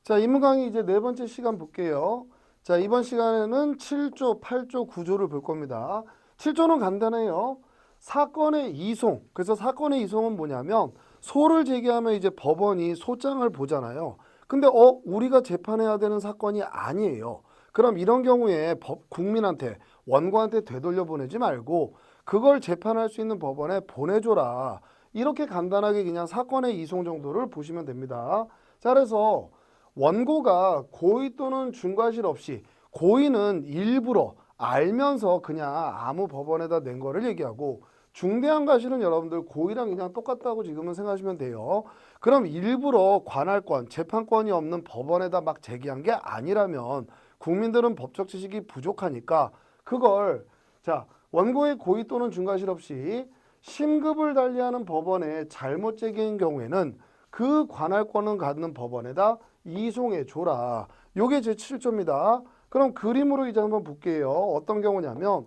자, 입문 강의 이제 네 번째 시간 볼게요. 자, 이번 시간에는 7조, 8조, 9조를 볼 겁니다. 7조는 간단해요. 사건의 이송. 그래서 사건의 이송은 뭐냐면 소를 제기하면 이제 법원이 소장을 보잖아요. 근데 우리가 재판해야 되는 사건이 아니에요. 그럼 이런 경우에 국민한테 원고한테 되돌려 보내지 말고 그걸 재판할 수 있는 법원에 보내줘라. 이렇게 간단하게 그냥 사건의 이송 정도를 보시면 됩니다. 자, 그래서 원고가 고의 또는 중과실 없이, 고의는 일부러 알면서 그냥 아무 법원에다 낸 거를 얘기하고, 중대한 과실은 여러분들 고의랑 그냥 똑같다고 지금은 생각하시면 돼요. 그럼 일부러 관할권, 재판권이 없는 법원에다 막 제기한 게 아니라면 국민들은 법적 지식이 부족하니까 그걸, 자, 원고의 고의 또는 중과실 없이 심급을 달리하는 법원에 잘못 제기한 경우에는 그 관할권을 갖는 법원에다 이송해 줘라. 요게 제 7조입니다. 그럼 그림으로 이제 한번 볼게요. 어떤 경우냐면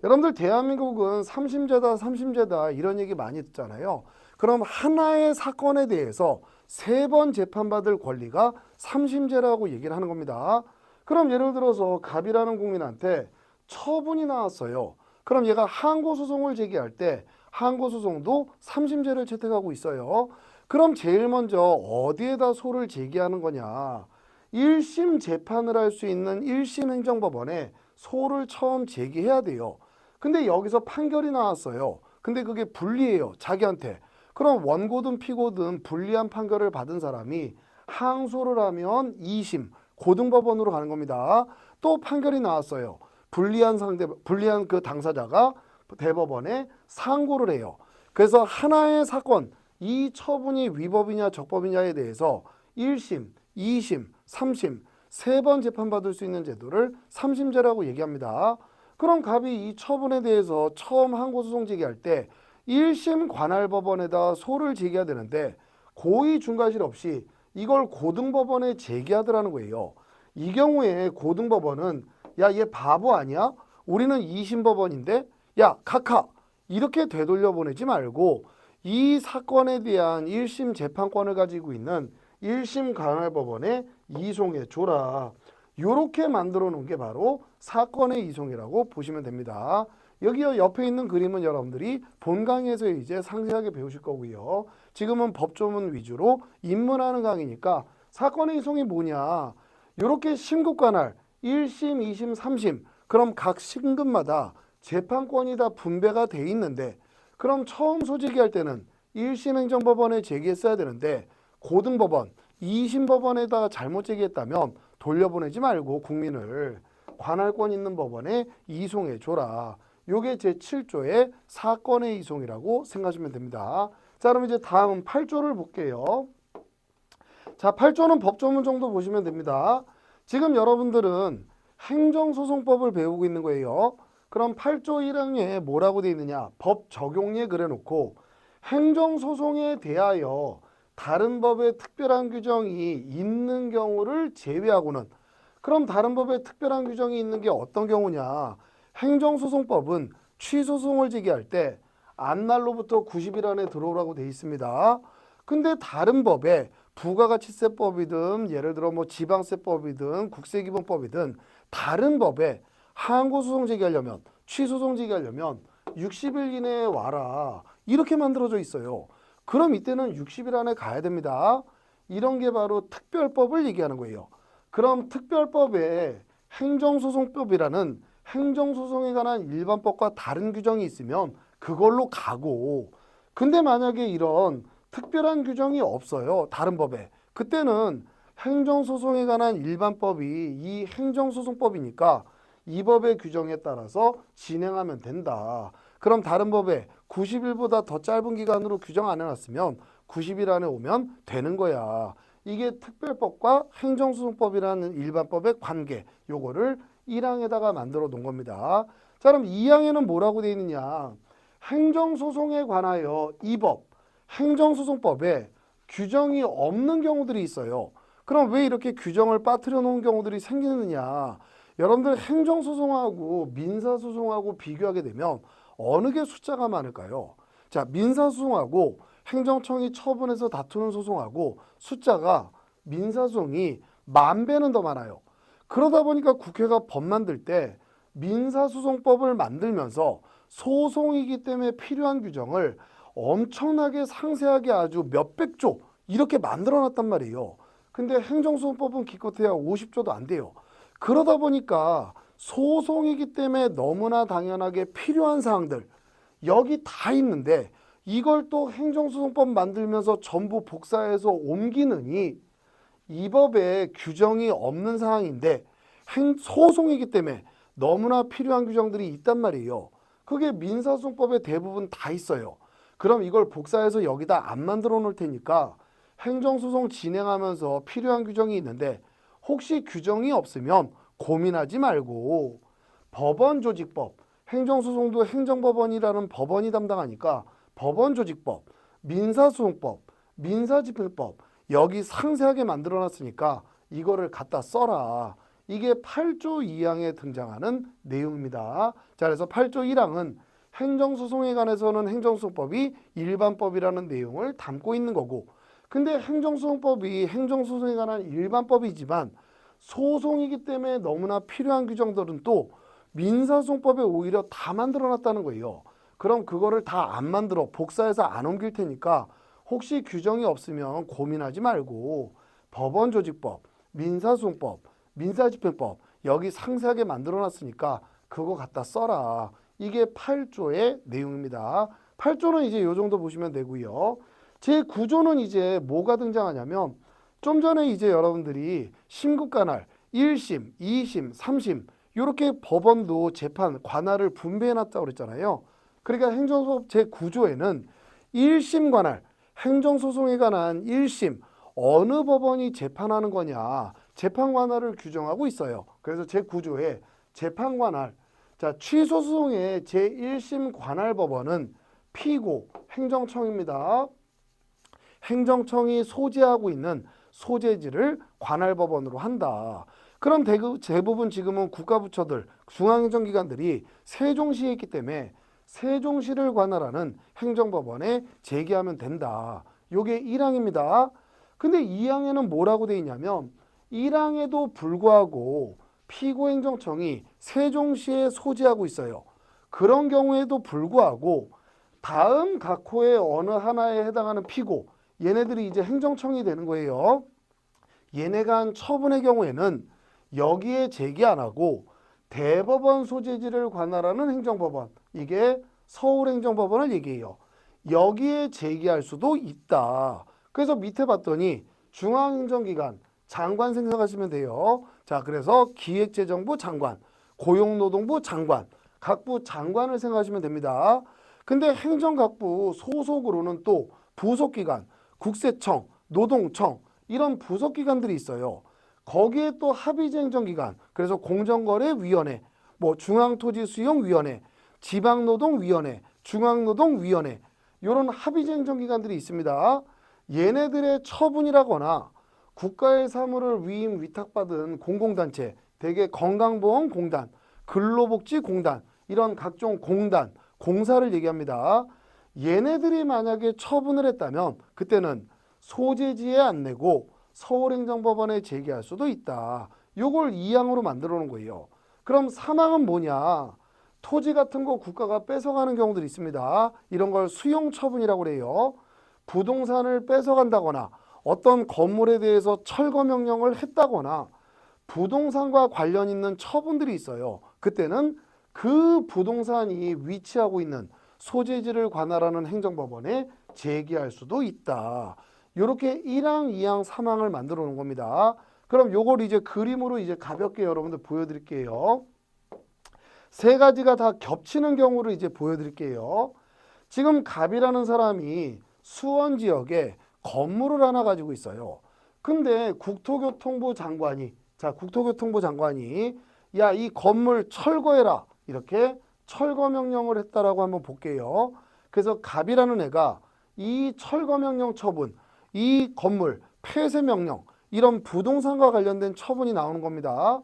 여러분들 대한민국은 삼심제다 삼심제다 이런 얘기 많이 듣잖아요. 그럼 하나의 사건에 대해서 세 번 재판받을 권리가 삼심제라고 얘기를 하는 겁니다. 그럼 예를 들어서 갑이라는 국민한테 처분이 나왔어요. 그럼 얘가 항고소송을 제기할 때 항고소송도 삼심제를 채택하고 있어요. 그럼 제일 먼저 어디에다 소를 제기하는 거냐? 1심 재판을 할 수 있는 1심 행정법원에 소를 처음 제기해야 돼요. 근데 여기서 판결이 나왔어요. 근데 그게 불리해요, 자기한테. 그럼 원고든 피고든 불리한 판결을 받은 사람이 항소를 하면 2심 고등법원으로 가는 겁니다. 또 판결이 나왔어요. 불리한 그 당사자가 대법원에 상고를 해요. 그래서 하나의 사건, 이 처분이 위법이냐 적법이냐에 대해서 1심, 2심, 3심 세 번 재판받을 수 있는 제도를 삼심제라고 얘기합니다. 그럼 갑이 이 처분에 대해서 처음 항고소송 제기할 때 1심 관할법원에다 소를 제기해야 되는데 고의 중과실 없이 이걸 고등법원에 제기하더라는 거예요. 이 경우에 고등법원은 야, 얘 바보 아니야? 우리는 2심 법원인데 야, 카카 이렇게 되돌려 보내지 말고 이 사건에 대한 1심 재판권을 가지고 있는 1심 관할법원에 이송해 줘라. 요렇게 만들어 놓은 게 바로 사건의 이송이라고 보시면 됩니다. 여기요 옆에 있는 그림은 여러분들이 본 강의에서 이제 상세하게 배우실 거고요. 지금은 법조문 위주로 입문하는 강의니까 사건의 이송이 뭐냐. 요렇게 심급관할 1심, 2심, 3심 그럼 각 심급마다 재판권이 다 분배가 돼 있는데 그럼 처음 소제기할 때는 1심 행정법원에 제기했어야 되는데 고등법원, 2심 법원에다가 잘못 제기했다면 돌려보내지 말고 국민을 관할권 있는 법원에 이송해 줘라. 요게 제 7조의 사건의 이송이라고 생각하시면 됩니다. 자, 그럼 이제 다음 8조를 볼게요. 자, 8조는 법조문 정도 보시면 됩니다. 지금 여러분들은 행정소송법을 배우고 있는 거예요. 그럼 8조 1항에 뭐라고 되어 있느냐? 법 적용례 그려놓고 행정소송에 대하여 다른 법의 특별한 규정이 있는 경우를 제외하고는, 그럼 다른 법에 특별한 규정이 있는 게 어떤 경우냐? 행정소송법은 취소송을 제기할 때 안날로부터 90일 안에 들어오라고 되어 있습니다. 근데 다른 법에 부가가치세법이든 예를 들어 뭐 지방세법이든 국세기본법이든 다른 법에 항고소송 제기하려면 취소송 제기하려면 60일 이내에 와라 이렇게 만들어져 있어요. 그럼 이때는 60일 안에 가야 됩니다. 이런 게 바로 특별법을 얘기하는 거예요. 그럼 특별법에 행정소송법이라는 행정소송에 관한 일반법과 다른 규정이 있으면 그걸로 가고, 근데 만약에 이런 특별한 규정이 없어요, 다른 법에. 그때는 행정소송에 관한 일반법이 이 행정소송법이니까 이 법의 규정에 따라서 진행하면 된다. 그럼 다른 법에 90일보다 더 짧은 기간으로 규정 안 해놨으면 90일 안에 오면 되는 거야. 이게 특별법과 행정소송법이라는 일반법의 관계, 요거를 1항에다가 만들어 놓은 겁니다. 자, 그럼 2항에는 뭐라고 되어 있느냐? 행정소송에 관하여 이 법, 행정소송법에 규정이 없는 경우들이 있어요. 그럼 왜 이렇게 규정을 빠뜨려 놓은 경우들이 생기느냐? 여러분들 행정소송하고 민사소송하고 비교하게 되면 어느 게 숫자가 많을까요? 자, 민사소송하고 행정청이 처분해서 다투는 소송하고 숫자가 민사소송이 10,000배는 더 많아요. 그러다 보니까 국회가 법 만들 때 민사소송법을 만들면서 소송이기 때문에 필요한 규정을 엄청나게 상세하게 아주 몇백 조 이렇게 만들어 놨단 말이에요. 근데 행정소송법은 기껏해야 50조도 안 돼요. 그러다 보니까 소송이기 때문에 너무나 당연하게 필요한 사항들 여기 다 있는데 이걸 또 행정소송법 만들면서 전부 복사해서 옮기느니 이 법에 규정이 없는 상황인데 소송이기 때문에 너무나 필요한 규정들이 있단 말이에요. 그게 민사소송법에 대부분 다 있어요. 그럼 이걸 복사해서 여기다 안 만들어 놓을 테니까 행정소송 진행하면서 필요한 규정이 있는데 혹시 규정이 없으면 고민하지 말고 법원조직법, 행정소송도 행정법원이라는 법원이 담당하니까 법원조직법, 민사소송법, 민사집행법 여기 상세하게 만들어 놨으니까 이거를 갖다 써라. 이게 8조 2항에 등장하는 내용입니다. 자, 그래서 8조 1항은 행정소송에 관해서는 행정소송법이 일반법이라는 내용을 담고 있는 거고 근데 행정소송법이 행정소송에 관한 일반법이지만 소송이기 때문에 너무나 필요한 규정들은 또 민사소송법에 오히려 다 만들어 놨다는 거예요. 그럼 그거를 다 안 만들어 복사해서 안 옮길 테니까 혹시 규정이 없으면 고민하지 말고 법원조직법, 민사소송법, 민사집행법 여기 상세하게 만들어 놨으니까 그거 갖다 써라. 이게 8조의 내용입니다. 8조는 이제 요 정도 보시면 되고요. 제9조는 이제 뭐가 등장하냐면 좀 전에 이제 여러분들이 심국관할 1심, 2심, 3심 이렇게 법원도 재판, 관할을 분배해 놨다고 그랬잖아요. 그러니까 행정소송 제9조에는 1심 관할, 행정소송에 관한 1심 어느 법원이 재판하는 거냐 재판 관할을 규정하고 있어요. 그래서 제9조에 재판 관할 자 취소소송의 제1심 관할 법원은 피고 행정청입니다. 행정청이 소재하고 있는 소재지를 관할법원으로 한다. 그럼 대부분 지금은 국가부처들, 중앙행정기관들이 세종시에 있기 때문에 세종시를 관할하는 행정법원에 제기하면 된다. 요게 1항입니다. 근데 2항에는 뭐라고 돼 있냐면 1항에도 불구하고 피고행정청이 세종시에 소재하고 있어요. 그런 경우에도 불구하고 다음 각 호의 어느 하나에 해당하는 피고 얘네들이 이제 행정청이 되는 거예요. 얘네가 한 처분의 경우에는 여기에 제기 안 하고 대법원 소재지를 관할하는 행정법원 이게 서울행정법원을 얘기해요. 여기에 제기할 수도 있다. 그래서 밑에 봤더니 중앙행정기관 장관 생각하시면 돼요. 자, 그래서 기획재정부 장관, 고용노동부 장관, 각부 장관을 생각하시면 됩니다. 근데 행정각부 소속으로는 또 부속기관, 국세청, 노동청 이런 부속기관들이 있어요. 거기에 또 합의제행정기관, 그래서 공정거래위원회, 뭐 중앙토지수용위원회, 지방노동위원회, 중앙노동위원회 이런 합의제행정기관들이 있습니다. 얘네들의 처분이라거나 국가의 사무를 위임 위탁받은 공공단체, 대개 건강보험공단, 근로복지공단 이런 각종 공단, 공사를 얘기합니다. 얘네들이 만약에 처분을 했다면 그때는 소재지에 안 내고 서울행정법원에 제기할 수도 있다. 요걸 2항으로 만들어 놓은 거예요. 그럼 3항은 뭐냐? 토지 같은 거 국가가 뺏어가는 경우들이 있습니다. 이런 걸 수용처분이라고 그래요. 부동산을 뺏어간다거나 어떤 건물에 대해서 철거 명령을 했다거나 부동산과 관련 있는 처분들이 있어요. 그때는 그 부동산이 위치하고 있는 소재지를 관할하는 행정법원에 제기할 수도 있다. 이렇게 1항, 2항, 3항을 만들어 놓은 겁니다. 그럼 요걸 이제 그림으로 이제 가볍게 여러분들 보여드릴게요. 세 가지가 다 겹치는 경우를 이제 보여드릴게요. 지금 갑이라는 사람이 수원 지역에 건물을 하나 가지고 있어요. 근데 국토교통부 장관이 국토교통부 장관이 야, 이 건물 철거해라 이렇게 철거 명령을 했다라고 한번 볼게요. 그래서 갑이라는 애가 이 철거 명령 처분, 이 건물 폐쇄 명령 이런 부동산과 관련된 처분이 나오는 겁니다.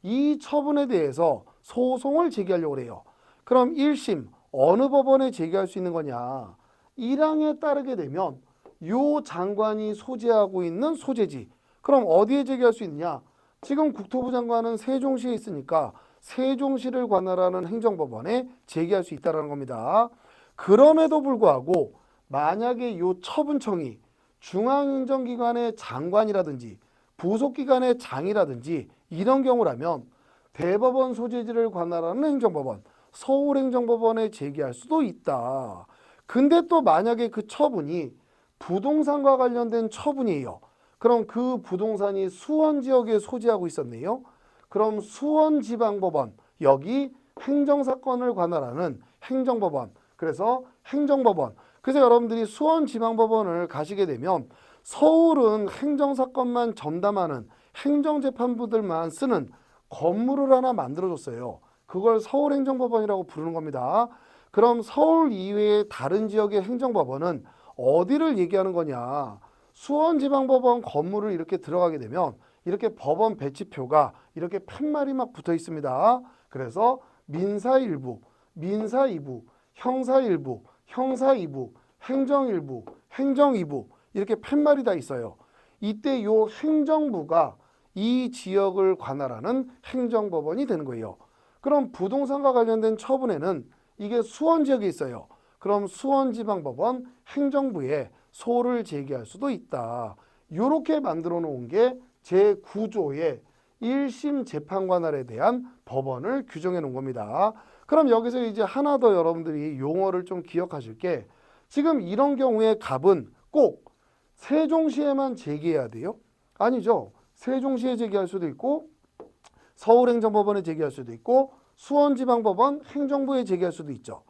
이 처분에 대해서 소송을 제기하려고 해요. 그럼 1심 어느 법원에 제기할 수 있는 거냐? 1항에 따르게 되면 요 장관이 소재하고 있는 소재지 그럼 어디에 제기할 수 있냐? 지금 국토부 장관은 세종시에 있으니까 세종시를 관할하는 행정법원에 제기할 수 있다는 겁니다. 그럼에도 불구하고 만약에 이 처분청이 중앙행정기관의 장관이라든지 부속기관의 장이라든지 이런 경우라면 대법원 소재지를 관할하는 행정법원, 서울행정법원에 제기할 수도 있다. 근데 또 만약에 그 처분이 부동산과 관련된 처분이에요. 그럼 그 부동산이 수원 지역에 소재하고 있었네요. 그럼 수원지방법원, 여기 행정사건을 관할하는 행정법원, 그래서 행정법원. 그래서 여러분들이 수원지방법원을 가시게 되면 서울은 행정사건만 전담하는 행정재판부들만 쓰는 건물을 하나 만들어줬어요. 그걸 서울행정법원이라고 부르는 겁니다. 그럼 서울 이외의 다른 지역의 행정법원은 어디를 얘기하는 거냐? 수원지방법원 건물을 이렇게 들어가게 되면 이렇게 법원 배치표가 이렇게 팻말이 막 붙어 있습니다. 그래서 민사 1부, 민사 2부, 형사 1부, 형사 2부, 행정 1부, 행정 2부 이렇게 팻말이 다 있어요. 이때 요 행정부가 이 지역을 관할하는 행정법원이 되는 거예요. 그럼 부동산과 관련된 처분에는 이게 수원 지역에 있어요. 그럼 수원지방법원 행정부에 소를 제기할 수도 있다. 이렇게 만들어 놓은 게 제9조의 1심 재판관할에 대한 법원을 규정해 놓은 겁니다. 그럼 여기서 이제 하나 더 여러분들이 용어를 좀 기억하실 게 지금 이런 경우에 갑은 꼭 세종시에만 제기해야 돼요? 아니죠. 세종시에 제기할 수도 있고 서울행정법원에 제기할 수도 있고 수원지방법원 행정부에 제기할 수도 있죠.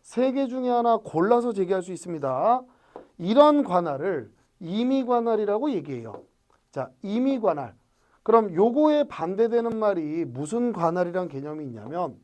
세 개 중에 하나 골라서 제기할 수 있습니다. 이런 관할을 임의관할이라고 얘기해요. 자, 임의관할. 그럼 요거에 반대되는 말이 무슨 관할이란 개념이 있냐면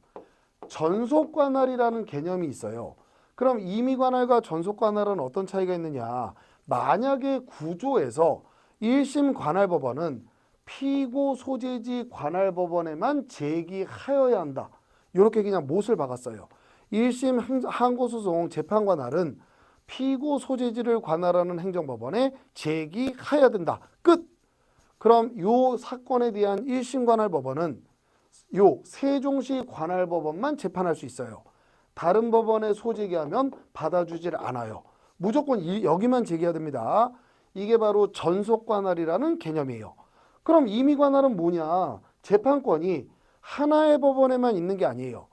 전속관할이라는 개념이 있어요. 그럼 임의관할과 전속관할은 어떤 차이가 있느냐? 만약에 구조에서 1심 관할법원은 피고 소재지 관할법원에만 제기하여야 한다. 이렇게 그냥 못을 박았어요. 1심 항고소송 재판관할은 피고 소재지를 관할하는 행정법원에 제기하여야 된다. 끝! 그럼 요 사건에 대한 1심 관할법원은 요 세종시 관할법원만 재판할 수 있어요. 다른 법원에 소제기하면 받아주질 않아요. 무조건 여기만 제기해야 됩니다. 이게 바로 전속관할이라는 개념이에요. 그럼 임의관할은 뭐냐? 재판권이 하나의 법원에만 있는 게 아니에요.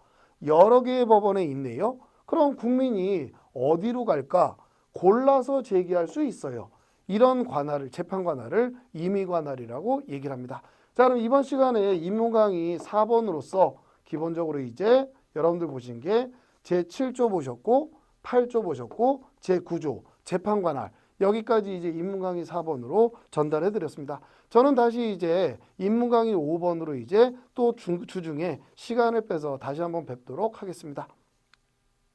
여러 개의 법원에 있네요. 그럼 국민이 어디로 갈까? 골라서 제기할 수 있어요. 이런 관할을, 재판관할을 임의관할이라고 얘기를 합니다. 자, 그럼 이번 시간에 인문 강의 4번으로서 기본적으로 이제 여러분들 보신 게 제7조 보셨고 8조 보셨고 제9조 재판관할 여기까지 이제 인문 강의 4번으로 전달해 드렸습니다. 저는 다시 이제 인문 강의 5번으로 이제 또 주중에 시간을 빼서 다시 한번 뵙도록 하겠습니다.